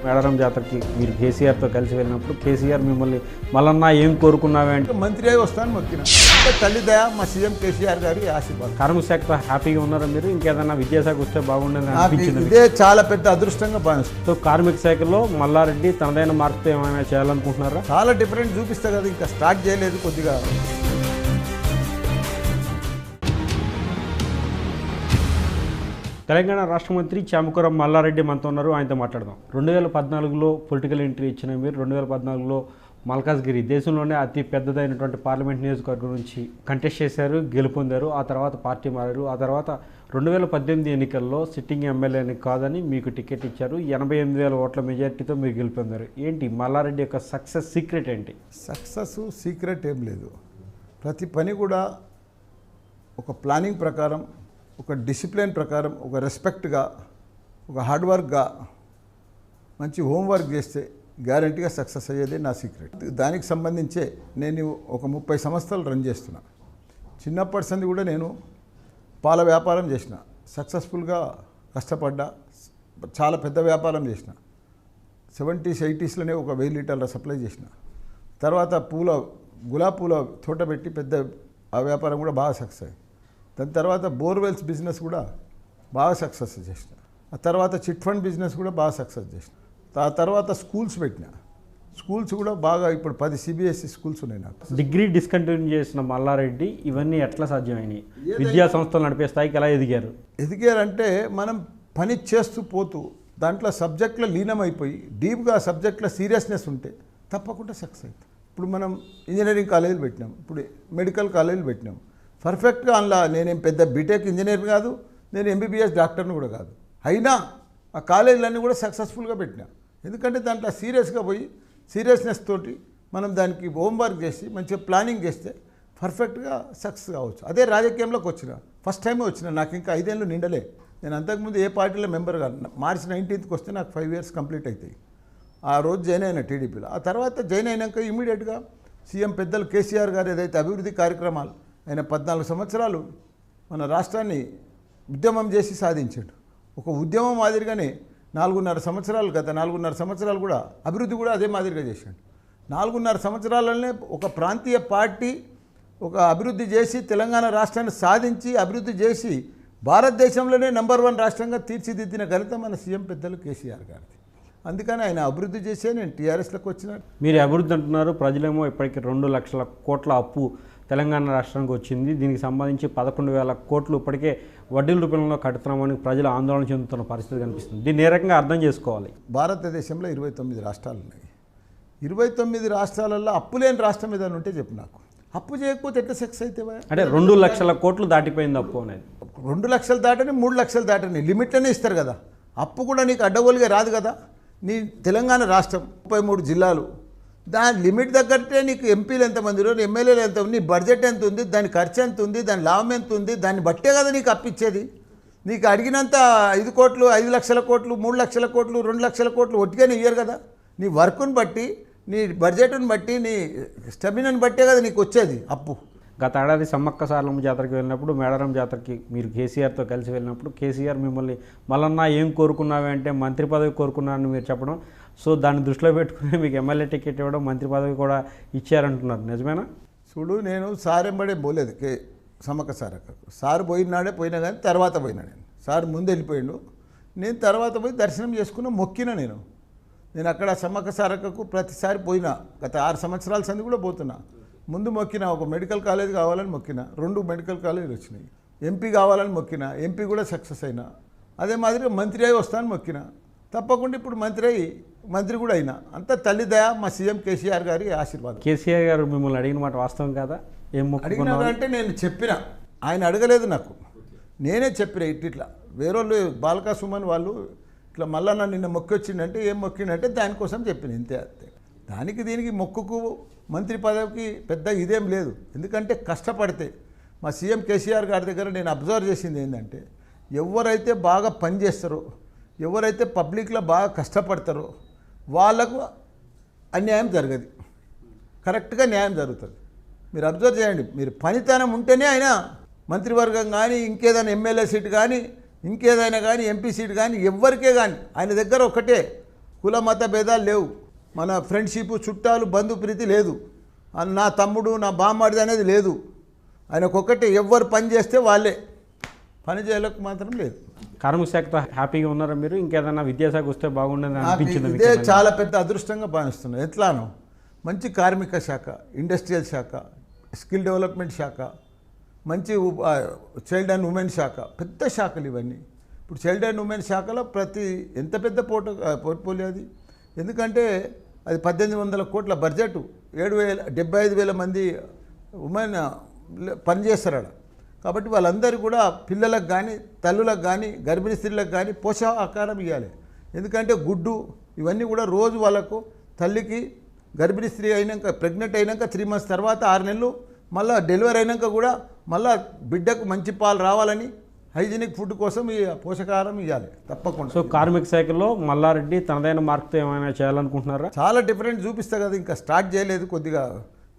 మేడారం జాతరకి మీరు కేసీఆర్తో కలిసి వెళ్ళినప్పుడు కేసీఆర్ మిమ్మల్ని మళ్ళన్నా ఏం కోరుకున్నావే అంటే మంత్రి అయి వస్తాను మొక్కిన తల్లి దయ మా సీఎం కేసీఆర్ గారి ఆశీర్వాదం. కార్మిక శాఖతో హ్యాపీగా ఉన్నారా మీరు? ఇంకేదన్నా విద్యాశాఖ వస్తే బాగుండేది అనిపించింది? ఇదే చాలా పెద్ద అదృష్టంగా భావిస్తాను. సో కార్మిక శాఖలో మల్లారెడ్డి తనదైన మార్పుతో ఏమైనా చేయాలనుకుంటున్నారా? చాలా డిఫరెంట్ చూపిస్తా కదా, ఇంకా స్టార్ట్ చేయలేదు కొద్దిగా. తెలంగాణ రాష్ట్ర మంత్రి చామకూర మల్లారెడ్డి మనతో ఉన్నారు, ఆయనతో మాట్లాడదాం. 2014లో పొలిటికల్ ఎంట్రీ ఇచ్చిన మీరు 2014లో మల్కాజ్గిరి దేశంలోనే అతి పెద్దదైనటువంటి పార్లమెంట్ నియోజకవర్గం నుంచి కంటెస్ట్ చేశారు, గెలుపొందారు. ఆ తర్వాత పార్టీ మారారు. ఆ తర్వాత 2018 ఎన్నికల్లో సిట్టింగ్ ఎమ్మెల్యేని కాదని మీకు టికెట్ ఇచ్చారు. 88,000 ఓట్ల మెజార్టీతో మీరు గెలుపొందారు. ఏంటి మల్లారెడ్డి యొక్క సక్సెస్ సీక్రెట్ ఏంటి? సక్సెస్ సీక్రెట్ ఏం లేదు. ప్రతి పని కూడా ఒక ప్లానింగ్ ప్రకారం, ఒక డిసిప్లిన్ ప్రకారం, ఒక రెస్పెక్ట్గా, ఒక హార్డ్ వర్క్గా, మంచి హోంవర్క్ చేస్తే గ్యారంటీగా సక్సెస్ అయ్యేదే నా సీక్రెట్. దానికి సంబంధించే నేను ఒక 30 సంవత్సరాలు రన్ చేస్తున్నా. చిన్నప్పటి సంది కూడా నేను పాల వ్యాపారం చేసిన, సక్సెస్ఫుల్గా కష్టపడ్డా, చాలా పెద్ద వ్యాపారం చేసిన. 70s 80sలోనే ఒక 1000 లీటర్ల సప్లై చేసిన. తర్వాత గులాబీ పూల తోట పెట్టి పెద్ద ఆ వ్యాపారం కూడా బాగా సక్సెస్ అయ్యింది. దాని తర్వాత బోర్వెల్స్ బిజినెస్ కూడా బాగా సక్సెస్ చేసిన. ఆ తర్వాత చిట్ ఫండ్ బిజినెస్ కూడా బాగా సక్సెస్ చేసిన. ఆ తర్వాత స్కూల్స్ పెట్టిన. స్కూల్స్ కూడా బాగా ఇప్పుడు 10 CBSE స్కూల్స్ ఉన్నాయి నాకు. డిగ్రీ డిస్కంటిన్యూ చేసిన మల్లారెడ్డి ఇవన్నీ ఎట్లా సాధ్యమైనవి? విద్యా సంస్థలు నడిపే స్థాయికి ఎలా ఎదిగారు? ఎదిగారంటే మనం పని చేస్తూ పోతూ దాంట్లో సబ్జెక్ట్లో లీనమైపోయి డీప్గా సబ్జెక్ట్లో సీరియస్నెస్ ఉంటే తప్పకుండా సక్సెస్ అవుతుంది. ఇప్పుడు మనం ఇంజనీరింగ్ కాలేజీలు పెట్టినాం, ఇప్పుడు మెడికల్ కాలేజీలు పెట్టినాం. పర్ఫెక్ట్గా అందులో నేనేం పెద్ద బీటెక్ ఇంజనీర్ కాదు, నేను MBBS డాక్టర్ని కూడా కాదు. అయినా ఆ కాలేజీలన్నీ కూడా సక్సెస్ఫుల్గా పెట్టినా. ఎందుకంటే దాంట్లో సీరియస్గా పోయి సీరియస్నెస్ తోటి మనం దానికి హోంవర్క్ చేసి మంచిగా ప్లానింగ్ చేస్తే పర్ఫెక్ట్గా సక్సెస్ కావచ్చు. అదే రాజకీయంలోకి వచ్చిన ఫస్ట్ టైమే వచ్చిన. నాకు ఇంకా 5 ఏళ్ళు నిండలే. నేను అంతకుముందు ఏ పార్టీలో మెంబర్ కాదు. మార్చి 19th వస్తే నాకు 5 years కంప్లీట్ అవుతాయి. ఆ రోజు జాయిన్ అయిన టీడీపీలో. ఆ తర్వాత జాయిన్ అయినాక ఇమీడియట్గా సీఎం పెద్దలు కేసీఆర్ గారు ఏదైతే అభివృద్ధి కార్యక్రమాలు ఆయన 14 సంవత్సరాలు మన రాష్ట్రాన్ని ఉద్యమం చేసి సాధించాడు. ఒక ఉద్యమం మాదిరిగానే 4.5 సంవత్సరాలు, గత 4.5 సంవత్సరాలు కూడా అభివృద్ధి కూడా అదే మాదిరిగా చేశాడు. 4.5 సంవత్సరాలనే ఒక ప్రాంతీయ పార్టీ ఒక అభివృద్ధి చేసి తెలంగాణ రాష్ట్రాన్ని సాధించి అభివృద్ధి చేసి భారతదేశంలోనే నెంబర్ 1 రాష్ట్రంగా తీర్చిదిద్దిన ఘనత మన సీఎం పెద్దలు కేసీఆర్ గారిది. అందుకని ఆయన అభివృద్ధి చేసే నేను టీఆర్ఎస్లోకి వచ్చినాను. మీరు అభివృద్ధి అంటున్నారు, ప్రజలేమో ఇప్పటికీ 2 లక్షల కోట్ల అప్పు తెలంగాణ రాష్ట్రానికి వచ్చింది. దీనికి సంబంధించి 11,000 కోట్లు ఇప్పటికే వడ్డీల రూపంలో కడుతున్నామని ప్రజలు ఆందోళన చెందుతున్న పరిస్థితి కనిపిస్తుంది. దీన్ని ఏ రకంగా అర్థం చేసుకోవాలి? భారతదేశంలో 29 రాష్ట్రాలు ఉన్నాయి. 29 రాష్ట్రాలలో అప్పు లేని రాష్ట్రం ఏదైనా ఉంటే చెప్పు నాకు. అప్పు చేయకపోతే ఎట్లా సక్సెస్ అయితే? అంటే 2 లక్షల కోట్లు దాటిపోయింది అప్పు అనేది. 2 లక్షలు దాటని 3 లక్షలు దాటని లిమిట్లోనే ఇస్తారు కదా. అప్పు కూడా నీకు అడ్డగోలుగా రాదు కదా. నీ తెలంగాణ రాష్ట్రం 33 జిల్లాలు, దాని లిమిట్ తగ్గట్టే నీకు ఎంపీలు ఎంతమంది, ఎమ్మెల్యేలు ఎంత ఉంది, నీ బడ్జెట్ ఎంత ఉంది, దాని ఖర్చు ఎంత ఉంది, దాని లాభం ఎంత ఉంది, దాన్ని బట్టే కదా నీకు అప్పిచ్చేది. నీకు అడిగినంత 5 కోట్లు, 5 లక్షల కోట్లు, 3 లక్షల కోట్లు, 2 లక్షల కోట్లు ఒట్టిగానే ఇయ్యరు కదా. నీ వర్క్ను బట్టి, నీ బడ్జెట్ని బట్టి, నీ స్టెమినాని బట్టే కదా నీకు వచ్చేది అప్పు. గత ఏడాది సమ్మక్క సారలమ్మ జాతరకి వెళ్ళినప్పుడు, మేడారం జాతరకి మీరు కేసీఆర్తో కలిసి వెళ్ళినప్పుడు కేసీఆర్ మిమ్మల్ని మళ్ళన్నా ఏం కోరుకున్నావే అంటే మంత్రి పదవి కోరుకున్నానని మీరు చెప్పడం, సో దాన్ని దృష్టిలో పెట్టుకుని మీకు ఎమ్మెల్యే టికెట్ ఇవ్వడం, మంత్రి పదవి కూడా ఇచ్చారంటున్నారు, నిజమేనా? చూడు, నేను సార్ ఎంబడే పోలేదు సమ్మక్క సారక్కకు. సార్ పోయినాడే పోయినా కానీ తర్వాత పోయినా. సార్ ముందు వెళ్ళిపోయిండు, నేను తర్వాత పోయి దర్శనం చేసుకున్న మొక్కిన. నేను అక్కడ సమ్మక్క సారక్కకు ప్రతిసారి పోయినా. గత 6 సంవత్సరాల సంది కూడా పోతున్నా. ముందు మొక్కిన, ఒక మెడికల్ కాలేజ్ కావాలని మొక్కిన, 2 మెడికల్ కాలేజీలు వచ్చినాయి. ఎంపీ కావాలని మొక్కిన, ఎంపీ కూడా సక్సెస్ అయినా. అదే మాదిరిగా మంత్రి అయి వస్తాను మొక్కిన. తప్పకుండా ఇప్పుడు మంత్రి కూడా అయినా. అంతా తల్లి దయ మా సీఎం కేసీఆర్ గారి ఆశీర్వాదం. కేసీఆర్ గారు మిమ్మల్ని అడిగిన మాట వాస్తవం కాదా? ఏం అడిగినారు అంటే నేను చెప్పిన, ఆయన అడగలేదు నాకు, నేనే చెప్పిన. ఇట్లా వేరేళ్ళు బాలకా సుమన్ వాళ్ళు ఇట్లా మళ్ళా నన్ను నిన్న మొక్కి వచ్చిందంటే ఏం మొక్కిందంటే దానికోసం చెప్పిన, ఇంతే. దానికి దీనికి మొక్కుకు మంత్రి పదవికి పెద్ద ఇదేం లేదు. ఎందుకంటే కష్టపడితే మా సీఎం కేసీఆర్ గారి దగ్గర నేను అబ్జర్వ్ చేసింది ఏంటంటే, ఎవరైతే బాగా పనిచేస్తారో, ఎవరైతే పబ్లిక్లో బాగా కష్టపడతారో వాళ్ళకు అన్యాయం జరగదు, కరెక్ట్గా న్యాయం జరుగుతుంది. మీరు అబ్జర్వ్ చేయండి. మీరు పనితనం ఉంటేనే ఆయన మంత్రివర్గం కానీ, ఇంకేదైనా ఎమ్మెల్యే సీట్ కానీ, ఇంకేదైనా కానీ, ఎంపీ సీట్ కానీ, ఎవరికే కానీ ఆయన దగ్గర ఒకటే కుల మత భేదాలు లేవు, మన ఫ్రెండ్షిప్ చుట్టాలు బంధుప్రీతి లేదు, నా తమ్ముడు నా బామ్మడిది అనేది లేదు. ఆయనకొక్కటి ఎవ్వరు పని చేస్తే వాళ్ళే, పని చేయలకు మాత్రం లేదు. కార్మిక శాఖతో హ్యాపీగా ఉన్నారా మీరు? ఇంకేదన్నా విద్యాశాఖ వస్తే బాగుండేది అనిపించింది? ఇదే చాలా పెద్ద అదృష్టంగా భావిస్తున్నాను. ఎట్లానో మంచి కార్మిక శాఖ, ఇండస్ట్రియల్ శాఖ, స్కిల్ డెవలప్మెంట్ శాఖ, మంచి చైల్డ్ అండ్ ఉమెన్ శాఖ, పెద్ద శాఖలు ఇవన్నీ. ఇప్పుడు చైల్డ్ అండ్ ఉమెన్ శాఖలో ఎంత పెద్ద పోర్ట్ఫోలియో అది. ఎందుకంటే అది 1800 కోట్ల బడ్జెట్, 75,000 మంది ఉమెన్ పనిచేస్తారు అక్కడ. కాబట్టి వాళ్ళందరూ కూడా పిల్లలకు కానీ తల్లులకు కానీ గర్భిణీ స్త్రీలకు కానీ పోషకాహారం ఇవ్వాలి. ఎందుకంటే గుడ్డు ఇవన్నీ కూడా రోజు వాళ్ళకు తల్లికి గర్భిణీ స్త్రీ అయినాక ప్రెగ్నెంట్ అయినాక 3 months తర్వాత 6 నెలలు మళ్ళీ డెలివరీ అయినాక కూడా మళ్ళీ బిడ్డకు మంచి పాలు రావాలని హైజీనిక్ ఫుడ్ కోసం ఈ పోషకాహారం ఇవ్వాలి తప్పకుండా. సో కార్మిక శాఖలో మల్లారెడ్డి తనదైన మార్క్తో ఏమైనా చేయాలనుకుంటున్నారా? చాలా డిఫరెంట్ చూపిస్తా కదా, ఇంకా స్టార్ట్ చేయలేదు. కొద్దిగా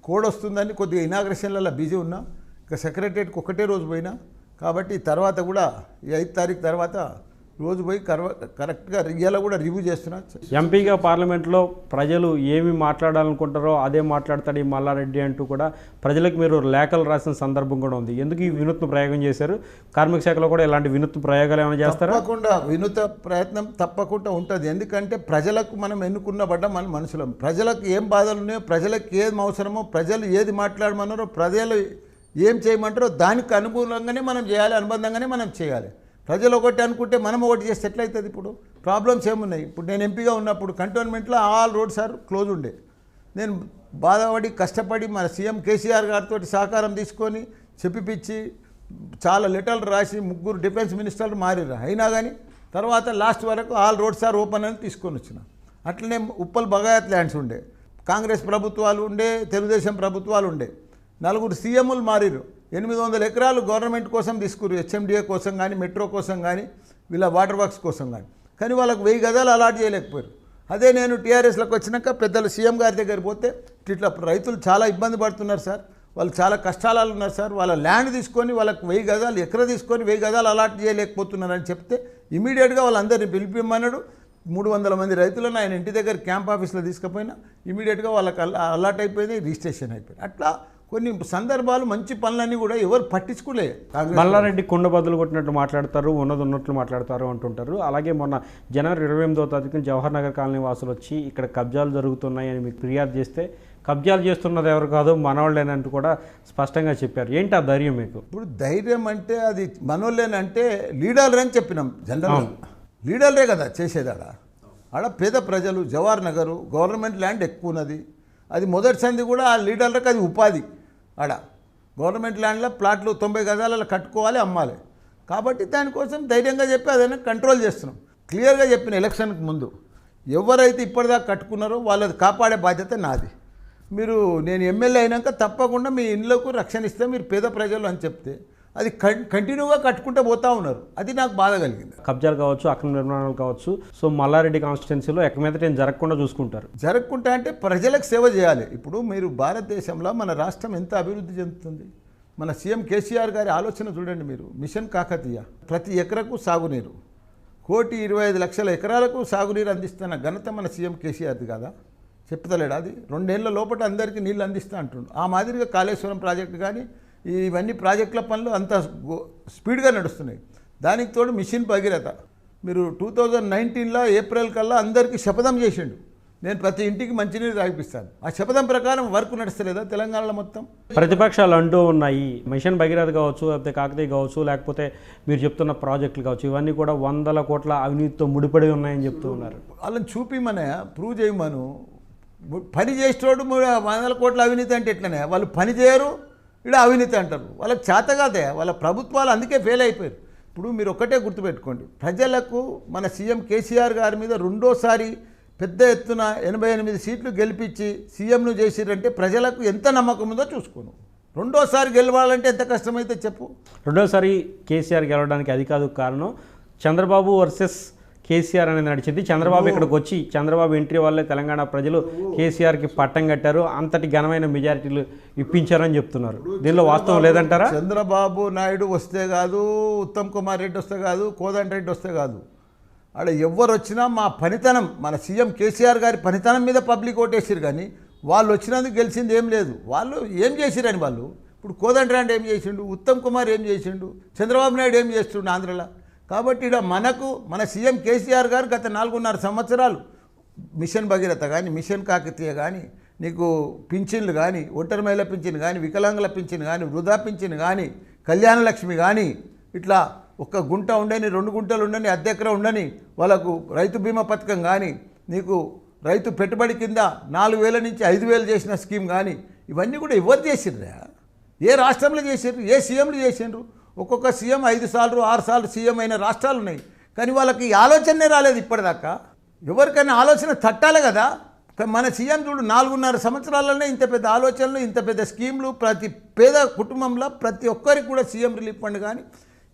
కోడ్ వస్తుందని కొద్దిగా ఇనాగ్రేషన్లలో బిజీ ఉన్నా, ఇంకా సెక్రటరియట్కి ఒకటే రోజు పోయినా. కాబట్టి తర్వాత కూడా ఈ 5వ తారీఖు తర్వాత రోజు పోయి కరెక్ట్గా ఇవాళ కూడా రివ్యూ చేస్తున్నా. ఎంపీగా పార్లమెంట్లో ప్రజలు ఏమి మాట్లాడాలనుకుంటారో అదే మాట్లాడతాడు ఈ మల్లారెడ్డి అంటూ కూడా ప్రజలకు మీరు లేఖలు రాసిన సందర్భం కూడా ఉంది. ఎందుకు ఈ వినూత్న ప్రయోగం చేశారు? కార్మిక శాఖలో కూడా ఇలాంటి వినూత్న ప్రయోగాలు ఏమైనా చేస్తారా? తప్పకుండా వినూత్న ప్రయత్నం తప్పకుండా ఉంటుంది. ఎందుకంటే ప్రజలకు మనం ఎన్నుకున్నబడ్డ మన మనుషులం. ప్రజలకు ఏం బాధలు ఉన్నాయో, ప్రజలకు ఏది అవసరమో, ప్రజలు ఏది మాట్లాడమన్నారో, ప్రజలు ఏం చేయమంటారో దానికి అనుకూలంగానే మనం చేయాలి, అనుబంధంగానే మనం చేయాలి. ప్రజలు ఒకటి అనుకుంటే మనం ఒకటి చేస్తే ఎట్లయితుంది? ఇప్పుడు ప్రాబ్లమ్స్ ఏమున్నాయి? ఇప్పుడు నేను ఎంపీగా ఉన్నప్పుడు కంటోన్మెంట్లో ఆల్ రోడ్స్ ఆర్ క్లోజ్ ఉండే. నేను బాధపడి కష్టపడి మన సీఎం కేసీఆర్ గారితో సహకారం తీసుకొని చెప్పిపిచ్చి చాలా లెటర్లు రాసి 3 డిఫెన్స్ మినిస్టర్లు మారారు. అయినా కానీ తర్వాత లాస్ట్ వరకు ఆల్ రోడ్స్ ఆర్ ఓపెన్ అని తీసుకొని వచ్చిన. అట్లనే ఉప్పల్ బగాయత్ ల్యాండ్స్ ఉండే, కాంగ్రెస్ ప్రభుత్వాలు ఉండే, తెలుగుదేశం ప్రభుత్వాలు ఉండే. 4 సీఎంలు మారారు. 800 ఎకరాలు గవర్నమెంట్ కోసం తీసుకురు, హెచ్ఎండిఏ కోసం కానీ, మెట్రో కోసం కానీ, వీళ్ళ వాటర్ వర్క్స్ కోసం కానీ. కానీ వాళ్ళకు 1000 గజాలు అలాట్ చేయలేకపోయారు. అదే నేను టీఆర్ఎస్లోకి వచ్చినాక పెద్దలు సీఎం గారి దగ్గర పోతే ఇట్లా రైతులు చాలా ఇబ్బంది పడుతున్నారు సార్, వాళ్ళు చాలా కష్టాలు ఉన్నారు సార్, వాళ్ళ ల్యాండ్ తీసుకొని వాళ్ళకు 1000 గజాలు ఎకరా తీసుకొని 1000 గజాలు అలాట్ చేయలేకపోతున్నారని చెప్తే ఇమీడియట్గా వాళ్ళందరినీ పిలిపిమ్మన్నాడు. 300 మంది రైతులను ఆయన ఇంటి దగ్గర క్యాంప్ ఆఫీస్లో తీసుకుపోయినా ఇమీడియట్గా వాళ్ళకి అలాట్ అయిపోయింది, రిజిస్ట్రేషన్ అయిపోయింది. అట్లా కొన్ని సందర్భాలు మంచి పనులన్నీ కూడా ఎవరు పట్టించుకోలే. మల్లారెడ్డి కుండ బదులు కొట్టినట్టు మాట్లాడతారు, ఉన్నట్లు మాట్లాడతారు అంటుంటారు. అలాగే మొన్న జనవరి 28వ తారీఖున జవహర్ నగర్ కాలనీ వాసులు వచ్చి ఇక్కడ కబ్జాలు జరుగుతున్నాయని మీకు ఫిర్యాదు చేస్తే కబ్జాలు చేస్తున్నది ఎవరు కాదు మనోళ్ళేనంటూ కూడా స్పష్టంగా చెప్పారు. ఏంటి ఆ ధైర్యం మీకు? ఇప్పుడు ధైర్యం అంటే అది మనోళ్ళేనంటే లీడర్లు అని చెప్పినాం. జనరల్ లీడర్లే కదా చేసేది. ఆడ పేద ప్రజలు, జవహర్ నగరు గవర్నమెంట్ ల్యాండ్ ఎక్కువ ఉన్నది. అది మొదటి సంది కూడా ఆ లీడర్లకు అది ఉపాధి. ఆడ గవర్నమెంట్ ల్యాండ్లో ప్లాట్లు 90 గజాలలో కట్టుకోవాలి, అమ్మాలి. కాబట్టి దానికోసం ధైర్యంగా చెప్పి అదైనా కంట్రోల్ చేస్తున్నాం. క్లియర్గా చెప్పిన ఎలక్షన్కి ముందు ఎవరైతే ఇప్పటిదాకా కట్టుకున్నారో వాళ్ళది కాపాడే బాధ్యత నాది. నేను ఎమ్మెల్యే అయినాక తప్పకుండా మీ ఇళ్ళకు రక్షణ ఇస్తే మీరు పేద ప్రజలు అని చెప్తే అది కంటిన్యూగా కట్టుకుంటూ పోతూ ఉన్నారు. అది నాకు బాధ కలిగింది. కబ్జాలు కావచ్చు, అక్రమ నిర్మాణాలు కావచ్చు. సో మల్లారెడ్డి కాన్స్టిట్యున్సీలో ఎక్క మీద ఏం జరగకుండా చూసుకుంటారు. జరగకుండా అంటే ప్రజలకు సేవ చేయాలి. ఇప్పుడు మీరు భారతదేశంలో మన రాష్ట్రం ఎంత అభివృద్ధి చెందుతుంది. మన సీఎం కేసీఆర్ గారి ఆలోచన చూడండి మీరు. మిషన్ కాకతీయ, ప్రతి ఎకరకు సాగునీరు, 1,25,00,000 ఎకరాలకు సాగునీరు అందిస్తున్న ఘనత మన సీఎం కేసీఆర్ది కదా. చెప్తలేడా? అది 2 ఏళ్ల లోపల అందరికీ నీళ్ళు అందిస్తూ అంటుండు. ఆ మాదిరిగా కాళేశ్వరం ప్రాజెక్టు కానీ ఇవన్నీ ప్రాజెక్టుల పనులు అంత స్పీడ్గా నడుస్తున్నాయి. దానికి తోడు మిషన్ భగీరథ మీరు 2019లో ఏప్రిల్ కల్లా అందరికీ శపథం చేసిండు, నేను ప్రతి ఇంటికి మంచినీరు తాగిపిస్తాను. ఆ శపథం ప్రకారం వర్క్ నడుస్తలేదా తెలంగాణలో మొత్తం? ప్రతిపక్షాలు అంటూ ఉన్నాయి మిషన్ భగీరథ కావచ్చు, లేకపోతే కాకతీయ కావచ్చు, లేకపోతే మీరు చెప్తున్న ప్రాజెక్టులు కావచ్చు, ఇవన్నీ కూడా 100 కోట్ల అవినీతితో ముడిపడి ఉన్నాయని చెప్తూ ఉన్నారు. వాళ్ళని చూపిమనే, ప్రూవ్ చేయమను. పని చేసేటోడు 100 కోట్ల అవినీతి అంటే ఎట్లనే? వాళ్ళు పని చేయరు, ఇక్కడ అవినీతి అంటారు. వాళ్ళకి చేత కాదే, వాళ్ళ ప్రభుత్వాలు అందుకే ఫెయిల్ అయిపోయారు. ఇప్పుడు మీరు ఒక్కటే గుర్తుపెట్టుకోండి, ప్రజలకు మన సీఎం కేసీఆర్ గారి మీద రెండోసారి పెద్ద ఎత్తున 88 సీట్లు గెలిపించి సీఎంను చేసిరంటే ప్రజలకు ఎంత నమ్మకం ఉందో చూసుకోను. రెండోసారి గెలవాలంటే ఎంత కష్టమైతే చెప్పు. రెండోసారి కేసీఆర్ గెలవడానికి అది కాదు కారణం, చంద్రబాబు వర్సెస్ కేసీఆర్ అనేది నడిచింది. చంద్రబాబు ఇక్కడికి వచ్చి చంద్రబాబు ఎంట్రీ వల్లే తెలంగాణ ప్రజలు కేసీఆర్కి పట్టం కట్టారు, అంతటి ఘనమైన మెజారిటీలు ఇప్పించారని చెప్తున్నారు. దీనిలో వాస్తవం లేదంటారా? చంద్రబాబు నాయుడు వస్తే కాదు, ఉత్తమ్ కుమార్ రెడ్డి వస్తే కాదు, కోదండ రెడ్డి వస్తే కాదు, ఆడ ఎవరు వచ్చినా మా పనితనం, మన సీఎం కేసీఆర్ గారి పనితనం మీద పబ్లిక్ ఓటేసారు. కానీ వాళ్ళు వచ్చినందుకు గెలిచింది ఏం లేదు. వాళ్ళు ఏం చేసిరని వాళ్ళు ఇప్పుడు కోదండరాండ్ ఏం చేసిండు, ఉత్తమ్ కుమార్ ఏం చేసిండు, చంద్రబాబు నాయుడు ఏం చేస్తుండు ఆంధ్రలో. కాబట్టి ఇక్కడ మనకు మన సీఎం కేసీఆర్ గారు గత 4.5 సంవత్సరాలు మిషన్ భగీరథ కానీ, మిషన్ కాకతీయ కానీ, నీకు పింఛన్లు కానీ, ఒంటరి మహిళ పింఛన్ కానీ, వికలాంగుల పింఛన్ కానీ, వృధా పింఛన్ కానీ, కళ్యాణ లక్ష్మి కానీ, ఇట్లా ఒక్క గుంట ఉండని 2 గుంటలు ఉండని అర్ధ ఎకరా ఉండని వాళ్ళకు రైతు బీమా పథకం కానీ, నీకు రైతు పెట్టుబడి కింద 4,000 నుంచి 5,000 చేసిన స్కీమ్ కానీ, ఇవన్నీ కూడా ఎవరు చేసిర్రా? ఏ రాష్ట్రంలో చేసారు? ఏ సీఎంలు చేసిండ్రు? ఒక్కొక్క సీఎం 5 సార్లు 6 సార్లు సీఎం అయిన రాష్ట్రాలు ఉన్నాయి. కానీ వాళ్ళకి ఆలోచనే రాలేదు ఇప్పటిదాకా. ఎవరికైనా ఆలోచన తట్టాలి కదా. మన సీఎం చూడు 4.5 సంవత్సరాలనే ఇంత పెద్ద ఆలోచనలు, ఇంత పెద్ద స్కీమ్లు, ప్రతి పేద కుటుంబంలో ప్రతి ఒక్కరికి కూడా సీఎం రిలీఫ్ ఫండ్ కానీ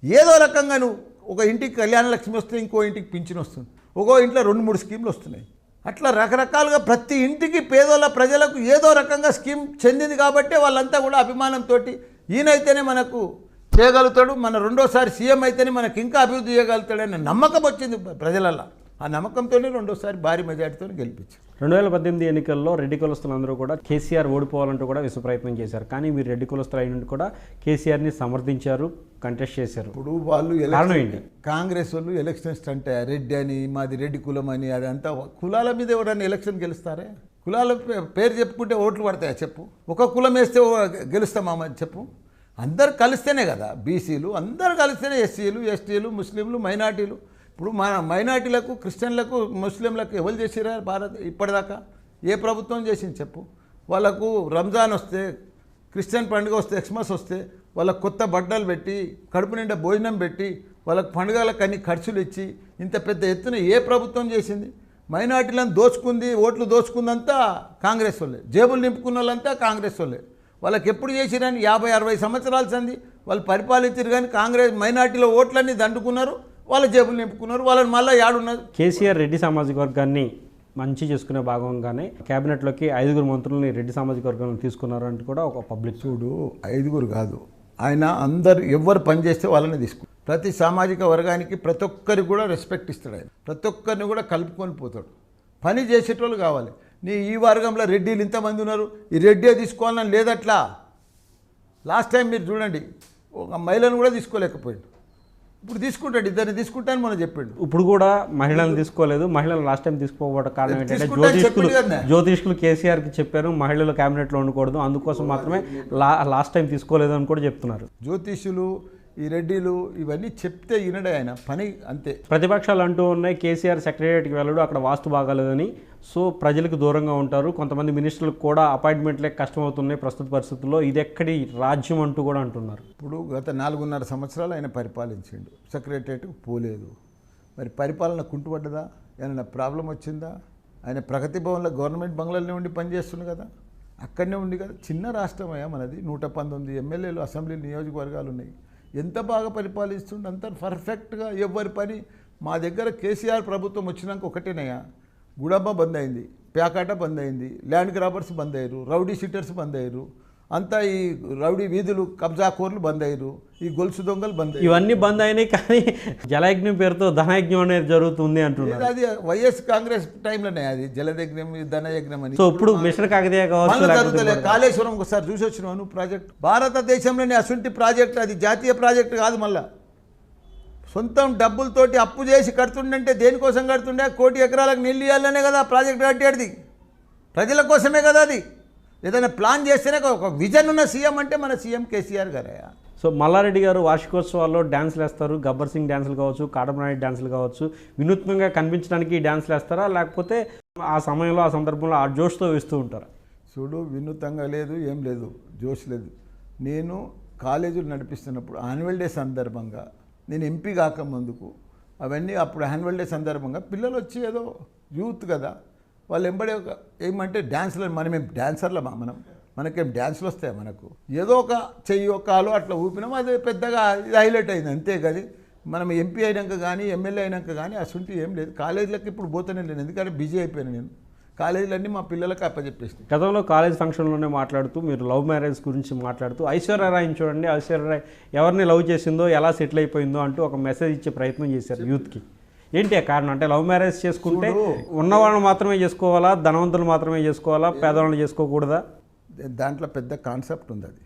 ఏదో రకంగా నువ్వు ఒక ఇంటికి కళ్యాణ లక్ష్మి వస్తే ఇంకో ఇంటికి పింఛన్ వస్తుంది, ఒక్కో ఇంట్లో 2-3 స్కీమ్లు వస్తున్నాయి. అట్లా రకరకాలుగా ప్రతి ఇంటికి పేదోళ్ళ ప్రజలకు ఏదో రకంగా స్కీమ్ చెందింది. కాబట్టి వాళ్ళంతా కూడా అభిమానంతో ఈయనైతేనే మనకు చేయగలుగుతాడు, మన రెండోసారి సీఎం అయితేనే మనకి ఇంకా అభివృద్ధి చేయగలుగుతాడనే నమ్మకం వచ్చింది ప్రజలల్లో. ఆ నమ్మకంతోనే రెండోసారి భారీ మెజార్టీతో గెలిపించారు. 2018 ఎన్నికల్లో రెడ్డి కులస్తులందరూ కూడా కేసీఆర్ ఓడిపోవాలంటూ కూడా విశ్వ ప్రయత్నం చేశారు. కానీ మీరు రెడ్డి కులస్తులు అయినట్టు కూడా కేసీఆర్ని సమర్థించారు, కంటెస్ట్ చేశారు. ఇప్పుడు వాళ్ళు కారణం ఏంటి? కాంగ్రెస్ వాళ్ళు ఎలక్షన్స్ అంటే రెడ్డి అని, మాది రెడ్డి కులం అని, అదంతా కులాల మీద ఎవరైనా ఎలక్షన్ గెలుస్తారే? కులాల పేరు చెప్పుకుంటే ఓట్లు పడతాయా చెప్పు? ఒక కులం వేస్తే గెలుస్తామా చెప్పు? అందరు కలిస్తేనే కదా, బీసీలు అందరు కలిస్తేనే, ఎస్సీలు, ఎస్టీలు, ముస్లింలు, మైనార్టీలు. ఇప్పుడు మన మైనార్టీలకు, క్రిస్టియన్లకు, ముస్లింలకు ఎవరు చేసిరా భారత్ ఇప్పటిదాకా? ఏ ప్రభుత్వం చేసింది చెప్పు? వాళ్ళకు రంజాన్ వస్తే, క్రిస్టియన్ పండుగ వస్తే, ఎక్స్మస్ వస్తే వాళ్ళకు కొత్త బట్టలు పెట్టి, కడుపు నిండా భోజనం పెట్టి, వాళ్ళకు పండుగలకు అన్ని ఖర్చులు ఇచ్చి ఇంత పెద్ద ఎత్తున ఏ ప్రభుత్వం చేసింది? మైనార్టీలను దోచుకుంది, ఓట్లు దోచుకుందంతా కాంగ్రెస్ వాళ్ళే, జేబులు నింపుకున్న వాళ్ళంతా కాంగ్రెస్ వాళ్ళే. వాళ్ళకి ఎప్పుడు చేసిరని 50-60 సంవత్సరాల సంది వాళ్ళు పరిపాలించారు. కానీ కాంగ్రెస్ మైనార్టీలో ఓట్లన్నీ దండుకున్నారు, వాళ్ళ జేబులు నింపుకున్నారు, వాళ్ళని మళ్ళీ యాడున్నారు. కేసీఆర్ రెడ్డి సామాజిక వర్గాన్ని మంచి చేసుకునే భాగంగానే క్యాబినెట్లోకి 5 మంత్రులని రెడ్డి సామాజిక వర్గాన్ని తీసుకున్నారు అంటే కూడా ఒక పబ్లిక్. చూడు, 5 కాదు, ఆయన అందరు ఎవరు పని చేస్తే వాళ్ళని తీసుకుంటారు. ప్రతి సామాజిక వర్గానికి ప్రతి ఒక్కరికి కూడా రెస్పెక్ట్ ఇస్తాడు ఆయన. ప్రతి ఒక్కరిని కూడా కలుపుకొని పోతాడు. పని చేసేటోళ్ళు కావాలి. ఈ వర్గంలో రెడ్డిలు ఇంతమంది ఉన్నారు, ఈ రెడ్డే తీసుకోవాలని లేదట్లా. లాస్ట్ టైం మీరు చూడండి, ఒక మహిళను కూడా తీసుకోలేకపోయాడు. ఇప్పుడు తీసుకుంటాడు, ఇద్దరిని తీసుకుంటాను మనం చెప్పాడు. ఇప్పుడు కూడా మహిళలను తీసుకోలేదు. మహిళలు లాస్ట్ టైం తీసుకోకపోవడం కారణం ఏంటంటే జ్యోతిష్కులు కేసీఆర్కి చెప్పారు మహిళలు క్యాబినెట్లో ఉండకూడదు, అందుకోసం మాత్రమే లాస్ట్ టైం తీసుకోలేదు అని కూడా చెప్తున్నారు. జ్యోతిష్యులు, ఈ రెడ్డిలు ఇవన్నీ చెప్తే వినడే ఆయన పని, అంతే. ప్రతిపక్షాలు అంటూ ఉన్నాయి కేసీఆర్ సెక్రటేరియట్కి వెళ్ళడు, అక్కడ వాస్తు బాగాలేదని. సో ప్రజలకు దూరంగా ఉంటారు. కొంతమంది మినిస్టర్లకు కూడా అపాయింట్మెంట్లే కష్టమవుతున్నాయి ప్రస్తుత పరిస్థితుల్లో. ఇది ఎక్కడి రాజ్యం అంటూ కూడా అంటున్నారు. ఇప్పుడు గత 4.5 సంవత్సరాలు ఆయన పరిపాలించిండు, సెక్రటేరియట్కి పోలేదు. మరి పరిపాలన కుంటుపడ్డదా? ఏమైనా ప్రాబ్లం వచ్చిందా? ఆయన ప్రగతి భవన్లో గవర్నమెంట్ బంగ్లాలోనే ఉండి పనిచేస్తుంది కదా, అక్కడనే ఉండి కదా. చిన్న రాష్ట్రమయ్యా మనది, 119 ఎమ్మెల్యేలు, అసెంబ్లీ నియోజకవర్గాలు ఉన్నాయి. ఎంత బాగా పరిపాలిస్తుండే, అంత పర్ఫెక్ట్గా ఎవరి పని. మా దగ్గర కేసీఆర్ ప్రభుత్వం వచ్చినాక ఒకటేనయ్యా, గుడమ్మ బంద్ అయింది, ప్యాకాట బంద్ అయింది, ల్యాండ్ గ్రాబర్స్ బంద్ అయ్యారు, రౌడీ షీటర్స్ బంద్ అయ్యారు, అంతా ఈ రౌడీ వీధులు కబ్జాకోర్లు బంద్ అయ్యారు, ఈ గొలుసు దొంగలు బంద్ అయ్యారు. ఇవన్నీ బంద్ అయినాయి. కానీ జలయజ్ఞం పేరుతో ధనయజ్ఞం అనేది జరుగుతుంది అంటున్నారు. అది వైఎస్ కాంగ్రెస్ టైంలోనే అది జలయజ్ఞం, ధనయజ్ఞం అని. సో ఇప్పుడు మిషన్ కాకతీయ కావచ్చు, కాళేశ్వరం ఒకసారి చూసి వచ్చినావు నువ్వు ప్రాజెక్ట్. భారతదేశంలోనే అసుంటి ప్రాజెక్ట్, అది జాతీయ ప్రాజెక్ట్ కాదు. మళ్ళా సొంతం డబ్బులతోటి అప్పు చేసి కడుతుండంటే దేనికోసం కడుతుండే? 1 కోటి ఎకరాలకు నీళ్ళు ఇవ్వాలనే కదా ప్రాజెక్ట్ కట్టేది, ప్రజల కోసమే కదా. అది ఏదైనా ప్లాన్ చేస్తేనే ఒక విజన్ ఉన్న సీఎం అంటే మన సీఎం కేసీఆర్ గారే. సో మల్లారెడ్డి గారు వార్షికోత్సవాల్లో డ్యాన్స్లు వేస్తారు, గబ్బర్ సింగ్ డ్యాన్సులు కావచ్చు, కాటమరాయుడు డ్యాన్సులు కావచ్చు. వినూత్నంగా కనిపించడానికి ఈ డ్యాన్సులు వేస్తారా, లేకపోతే ఆ సమయంలో ఆ సందర్భంలో ఆ జోష్తో వేస్తూ ఉంటారా? చూడు, వినూత్నంగా లేదు, ఏం లేదు, జోష్ లేదు. నేను కాలేజీలు నడిపిస్తున్నప్పుడు యాన్యువల్ డే సందర్భంగా, నేను ఎంపీ కాకముందుకు అవన్నీ, అప్పుడు యాన్యువల్ డే సందర్భంగా పిల్లలు వచ్చి ఏదో యూత్ కదా, వాళ్ళు ఎంబడే ఏమంటే డ్యాన్స్లో, మనమేం డ్యాన్సర్లమా? మనకేం డ్యాన్స్లు వస్తాయి? మనకు ఏదో ఒక చెయ్యి ఒక కాలు అట్లా ఊపినాం, అది పెద్దగా ఇది హైలైట్ అయింది అంతే. కానీ మనం ఎంపీ అయినాక కానీ ఎమ్మెల్యే అయినాక కానీ అసలు ఏం లేదు. కాలేజీలకు ఇప్పుడు పోతూనే లేను, ఎందుకంటే బిజీ అయిపోయాను నేను. కాలేజీలన్నీ మా పిల్లలకు అప్పచెప్పేసి. గతంలో కాలేజ్ ఫంక్షన్లోనే మాట్లాడుతూ మీరు లవ్ మ్యారేజ్ గురించి మాట్లాడుతూ ఐశ్వర్యరాయ్ని చూడండి, ఐశ్వర్యరాయ్ ఎవరిని లవ్ చేసిందో, ఎలా సెటిల్ అయిపోయిందో అంటూ ఒక మెసేజ్ ఇచ్చే ప్రయత్నం చేశారు యూత్కి. ఏంటి ఆ కారణం? అంటే లవ్ మ్యారేజ్ చేసుకుంటే ఉన్నవాళ్ళని మాత్రమే చేసుకోవాలా, ధనవంతులు మాత్రమే చేసుకోవాలా, పేదవాళ్ళని చేసుకోకూడదా? దాంట్లో పెద్ద కాన్సెప్ట్ ఉంది. అది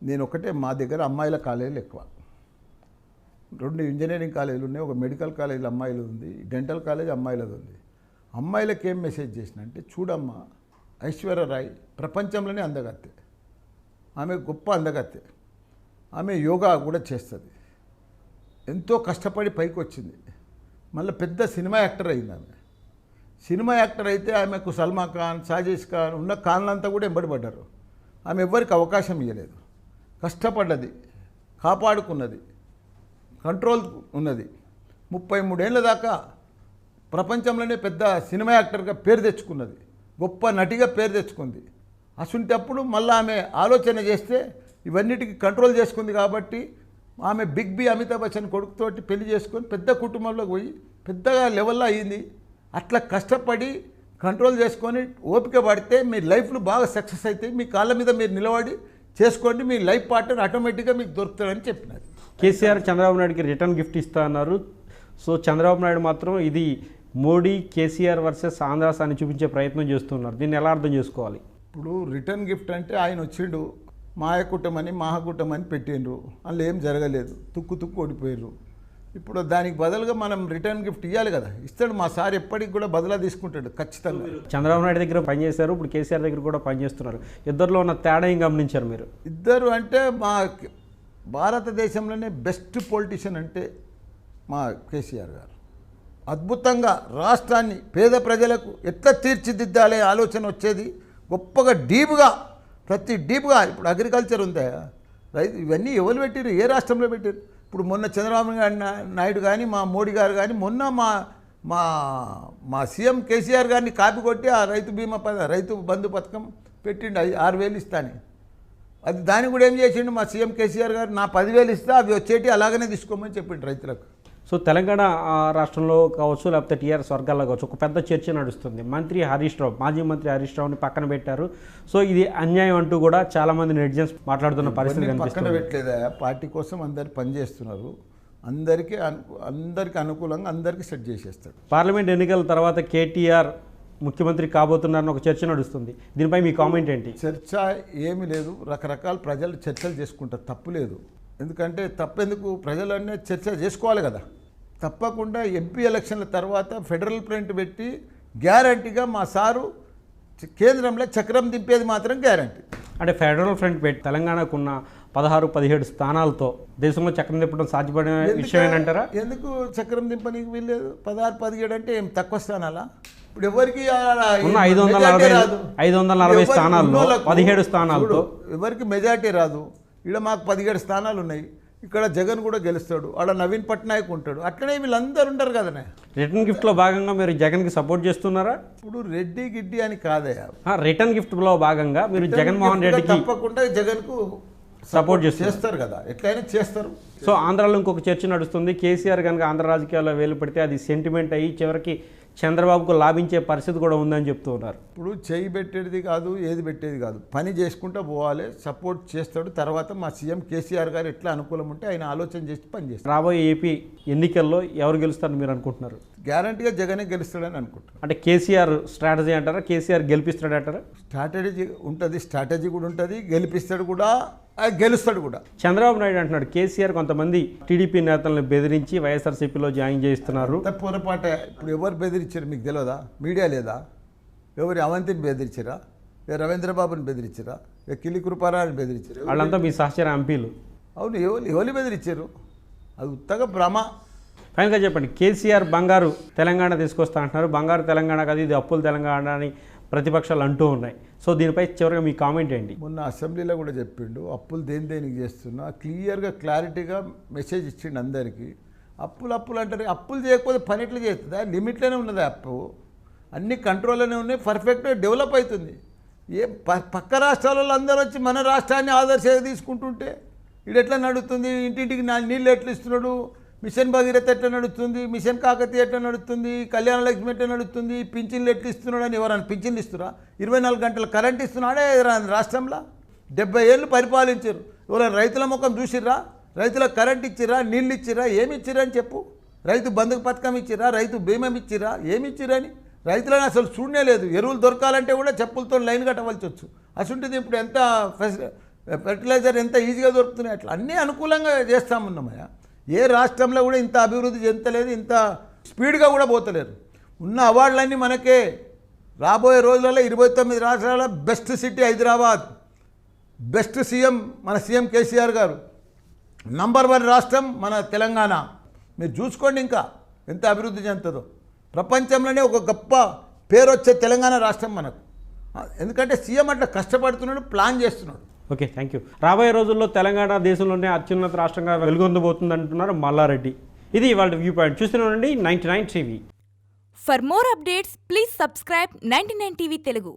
నేను ఒకటే, మా దగ్గర అమ్మాయిల కాలేజీలు ఎక్కువ, 2 ఇంజనీరింగ్ కాలేజీలు ఉన్నాయి, ఒక మెడికల్ కాలేజీలో అమ్మాయిలు ఉంది, డెంటల్ కాలేజ్ అమ్మాయిలది ఉంది. అమ్మాయిలకి ఏం మెసేజ్ చేసిన అంటే, చూడమ్మా ఐశ్వర్యరాయ్ ప్రపంచంలోనే అందగత్తే, ఆమె గొప్ప అందగత్తే, ఆమె యోగా కూడా చేస్తుంది, ఎంతో కష్టపడి పైకి వచ్చింది, మళ్ళీ పెద్ద సినిమా యాక్టర్ అయింది. ఆమె సినిమా యాక్టర్ అయితే ఆమెకు సల్మాన్ ఖాన్, సాజిష్ ఖాన్ ఉన్న ఖాన్లంతా కూడా ఎంబడిపడ్డారు. ఆమె ఎవ్వరికి అవకాశం ఇవ్వలేదు, కష్టపడ్డది, కాపాడుకున్నది, కంట్రోల్ ఉన్నది. 33 ఏళ్ళ దాకా ప్రపంచంలోనే పెద్ద సినిమా యాక్టర్గా పేరు తెచ్చుకున్నది, గొప్ప నటిగా పేరు తెచ్చుకుంది. అసుంటప్పుడు మళ్ళీ ఆమె ఆలోచన చేస్తే ఇవన్నిటికీ కంట్రోల్ చేసుకుంది. కాబట్టి ఆమె బిగ్ బి అమితాబ్ బచ్చన్ కొడుకుతోటి పెళ్లి చేసుకొని పెద్ద కుటుంబంలోకి పోయి పెద్దగా లెవెల్లో అయ్యింది. అట్లా కష్టపడి కంట్రోల్ చేసుకొని ఓపిక పడితే మీ లైఫ్లో బాగా సక్సెస్ అవుతాయి, మీ కాళ్ళ మీద మీరు నిలబడి చేసుకోండి, మీ లైఫ్ పార్ట్నర్ ఆటోమేటిక్గా మీకు దొరుకుతాడని చెప్పినారు. కేసీఆర్ చంద్రబాబు నాయుడుకి రిటర్న్ గిఫ్ట్ ఇస్తా అన్నారు. సో చంద్రబాబు నాయుడు మాత్రం ఇది మోడీ కేసీఆర్ వర్సెస్ ఆంధ్రాస్ అని చూపించే ప్రయత్నం చేస్తున్నారు. దీన్ని ఎలా అర్థం చేసుకోవాలి? ఇప్పుడు రిటర్న్ గిఫ్ట్ అంటే ఆయన వచ్చిండు, మాయకుటమని మహాకుటమని పెట్టిండ్రు, అందులో ఏం జరగలేదు, తుక్కు ఓడిపోయారు. ఇప్పుడు దానికి బదులుగా మనం రిటర్న్ గిఫ్ట్ ఇవ్వాలి కదా, ఇస్తాడు. మా సార్ ఎప్పటికి కూడా బదులా తీసుకుంటాడు ఖచ్చితంగా. చంద్రబాబు నాయుడు దగ్గర పనిచేశారు, ఇప్పుడు కేసీఆర్ దగ్గర కూడా పనిచేస్తున్నారు. ఇద్దరిలో ఉన్న తేడా ఏం గమనించారు మీరు? ఇద్దరు అంటే మా భారతదేశంలోనే బెస్ట్ పొలిటీషియన్ అంటే మా కేసీఆర్ గారు. అద్భుతంగా రాష్ట్రాన్ని పేద ప్రజలకు ఎట్లా తీర్చిదిద్దాలే ఆలోచన వచ్చేది, గొప్పగా డీప్గా ప్రతి డీప్గా. ఇప్పుడు అగ్రికల్చర్ ఉందా, రైతు, ఇవన్నీ ఎవరు పెట్టారు, ఏ రాష్ట్రంలో పెట్టారు? ఇప్పుడు మొన్న చంద్రబాబు నాయుడు కానీ మా మోడీ గారు కానీ మొన్న మా మా మా సీఎం కేసీఆర్ గారిని కాపీ కొట్టి ఆ రైతు బంధు పథకం పెట్టిండు, 6,000 ఇస్తాను. అది దాన్ని కూడా ఏం చేసిండు మా సీఎం కేసీఆర్ గారు, నా 10,000 ఇస్తా, అవి వచ్చేటి అలాగనే తీసుకోమని చెప్పిండు రైతులకు. సో తెలంగాణ రాష్ట్రంలో కావచ్చు, లేకపోతే టీఆర్ఎస్ వర్గాల్లో కావచ్చు, ఒక పెద్ద చర్చ నడుస్తుంది. మంత్రి హరీష్ రావు, మాజీ మంత్రి హరీష్ రావుని పక్కన పెట్టారు. సో ఇది అన్యాయం అంటూ కూడా చాలామంది నెటిజన్స్ మాట్లాడుతున్న పరిస్థితి పక్కన కనిపిస్తుంది. పెట్టలేదా, పార్టీ కోసం అందరు పనిచేస్తున్నారు, అందరికీ అనుకూలంగా అందరికీ సెట్ చేసేస్తాడు. పార్లమెంట్ ఎన్నికల తర్వాత కేటీఆర్ ముఖ్యమంత్రి కాబోతున్నారని ఒక చర్చ నడుస్తుంది. దీనిపై మీ కామెంట్ ఏంటి? చర్చ ఏమీ లేదు, రకరకాల ప్రజలు చర్చలు చేసుకుంటారు, తప్పు లేదు. ఎందుకంటే తప్పెందుకు, ప్రజలన్నీ చర్చ చేసుకోవాలి కదా. తప్పకుండా ఎంపీ ఎలక్షన్ల తర్వాత ఫెడరల్ ఫ్రంట్ పెట్టి గ్యారంటీగా మా సారు కేంద్రంలో చక్రం దింపేది మాత్రం గ్యారంటీ. అంటే ఫెడరల్ ఫ్రంట్ పెట్టి తెలంగాణకున్న 16-17 స్థానాలతో దేశంలో చక్రం తిప్పడం సాధ్యపడిన విషయమేనంటారా? ఎందుకు చక్రం దింపనీకి వీల్లేదు? 16-17 అంటే ఏం తక్కువ స్థానాలా? ఇప్పుడు ఎవరికి 540 స్థానాల్లో 17 స్థానాలతో ఎవరికి మెజార్టీ రాదు. ఇక్కడ మాకు 17 స్థానాలు ఉన్నాయి, ఇక్కడ జగన్ కూడా గెలుస్తాడు, ఆడ నవీన్ పట్నాయక్ ఉంటాడు, అట్లనే వీళ్ళందరూ ఉంటారు కదనే. రిటర్న్ గిఫ్ట్లో భాగంగా మీరు జగన్కి సపోర్ట్ చేస్తున్నారా? ఇప్పుడు రెడ్డి గిడ్డి అని కాదయా, రిటర్న్ గిఫ్ట్లో భాగంగా మీరు జగన్మోహన్ రెడ్డికి తప్పకుండా జగన్కు సపోర్ట్ చేస్తారు కదా, ఎట్లయినా చేస్తారు. సో ఆంధ్రాలో ఇంకొక చర్చ నడుస్తుంది. కేసీఆర్ కనుక ఆంధ్ర రాజకీయాల్లో వేలు పెడితే అది సెంటిమెంట్ అయ్యి చివరికి చంద్రబాబుకు లాభించే పరిస్థితి కూడా ఉందని చెప్తూ ఉన్నారు. ఇప్పుడు చేయి పెట్టేది కాదు, ఏది పెట్టేది కాదు, పని చేసుకుంటూ పోవాలి, సపోర్ట్ చేస్తాడు. తర్వాత మా సీఎం కేసీఆర్ గారు ఎట్లా అనుకూలం ఉంటే ఆయన ఆలోచన చేసి పని చేస్తారు. రాబోయే ఏపీ ఎన్నికల్లో ఎవరు గెలుస్తారని మీరు అనుకుంటున్నారు? గ్యారంటీగా జగనే గెలుస్తాడని అనుకుంటున్నారు. అంటే కేసీఆర్ స్ట్రాటజీ అంటారా, కేసీఆర్ గెలిపిస్తాడంటారా? స్ట్రాటజీ ఉంటుంది, స్ట్రాటజీ కూడా ఉంటుంది, గెలిపిస్తాడు కూడా, గెలుస్తాడు కూడా. చంద్రబాబు నాయుడు అంటున్నాడు కేసీఆర్ కొంతమంది టీడీపీ నేతలను బెదిరించి వైఎస్ఆర్సీపీలో జాయిన్ చేస్తున్నారు. పొరపాటే. ఇప్పుడు ఎవరు బెదిరించారు మీకు తెలియదా? మీడియా లేదా? ఎవరు అవంతిని బెదిరించారా? రవీంద్రబాబుని బెదిరించారా? కిల్లి కృపారావుని బెదిరించారు? వాళ్ళంతా మీ సహచర ఎంపీలు. అవును, ఎవరు బెదిరించారు? అది ఉత్తగా భ్రమ. ఫైనల్గా చెప్పండి, కేసీఆర్ బంగారు తెలంగాణ తీసుకొస్తా అంటున్నారు. బంగారు తెలంగాణ కాదు, ఇది అప్పుల తెలంగాణ అని ప్రతిపక్షాలు అంటూ ఉన్నాయి. సో దీనిపై చివరిగా మీ కామెంట్ ఏంటి? మొన్న అసెంబ్లీలో కూడా చెప్పిండు, అప్పులు దేనికి చేస్తున్నా క్లియర్గా క్లారిటీగా మెసేజ్ ఇచ్చిండు అందరికీ. అప్పులు అంటారు, అప్పులు చేయకపోతే పని ఎట్లా చేస్తుందా? లిమిట్లోనే ఉన్నది అప్పు, అన్ని కంట్రోల్లోనే ఉన్నాయి, పర్ఫెక్ట్గా డెవలప్ అవుతుంది. పక్క రాష్ట్రాలలో అందరూ వచ్చి మన రాష్ట్రాన్ని ఆదర్శంగా తీసుకుంటుంటే ఇది ఎట్లా నడుస్తుంది? ఇంటింటికి నీళ్ళు ఎట్లా ఇస్తున్నాడు? మిషన్ భగీరథ ఎట్లా నడుస్తుంది? మిషన్ కాకతీయ ఎట్లా నడుస్తుంది? కళ్యాణ లక్ష్మి ఎట్లా నడుస్తుంది? పింఛన్లు ఎట్లా ఇస్తున్నాడు అని ఎవరైనా పింఛన్లు ఇస్తున్నా? 24 గంటల కరెంట్ ఇస్తున్నాడే రాష్ట్రంలో? 70 ఏళ్ళు పరిపాలించారు, ఎవరైనా రైతుల ముఖం చూసిర్రా? రైతులకు కరెంట్ ఇచ్చిరా, నీళ్ళు ఇచ్చిరా, ఏమి ఇచ్చిరా అని చెప్పు. రైతు బంధు పథకం ఇచ్చిరా, రైతు బీమం ఇచ్చిరా, ఏమి ఇచ్చిరని రైతులను అసలు చూడనే లేదు. ఎరువులు దొరకాలంటే కూడా చెప్పులతో లైన్ కట్టవలసి వచ్చు. అసలుంటిది ఇప్పుడు ఎంత ఫెర్టిలైజర్ ఎంత ఈజీగా దొరుకుతున్నాయి. అట్లా అన్నీ అనుకూలంగా చేస్తామున్నామయ్యా. ఏ రాష్ట్రంలో కూడా ఇంత అభివృద్ధి చెందలేదు, ఇంత స్పీడ్గా కూడా పోతలేరు. ఉన్న అవార్డులన్నీ మనకే. రాబోయే రోజులలో 29 రాష్ట్రాల best city Hyderabad, best CM మన సీఎం కేసీఆర్ గారు, నంబర్ 1 రాష్ట్రం మన తెలంగాణ. మీరు చూసుకోండి ఇంకా ఎంత అభివృద్ధి చెందుతుందో. ప్రపంచంలోనే ఒక గొప్ప పేరు వచ్చే తెలంగాణ రాష్ట్రం మనకు. ఎందుకంటే సీఎం అట్లా కష్టపడుతున్నాడు, ప్లాన్ చేస్తున్నాడు. Okay, thank you. రాబోయే రోజుల్లో తెలంగాణ దేశంలోనే అత్యున్నత రాష్ట్రంగా వెలుగొందబోతుంది అంటున్నారు మల్లారెడ్డి. ఇది ఇవాళ వ్యూ పాయింట్. చూస్తున్నానండి 99 TV. For more updates, please subscribe 99 TV Telugu.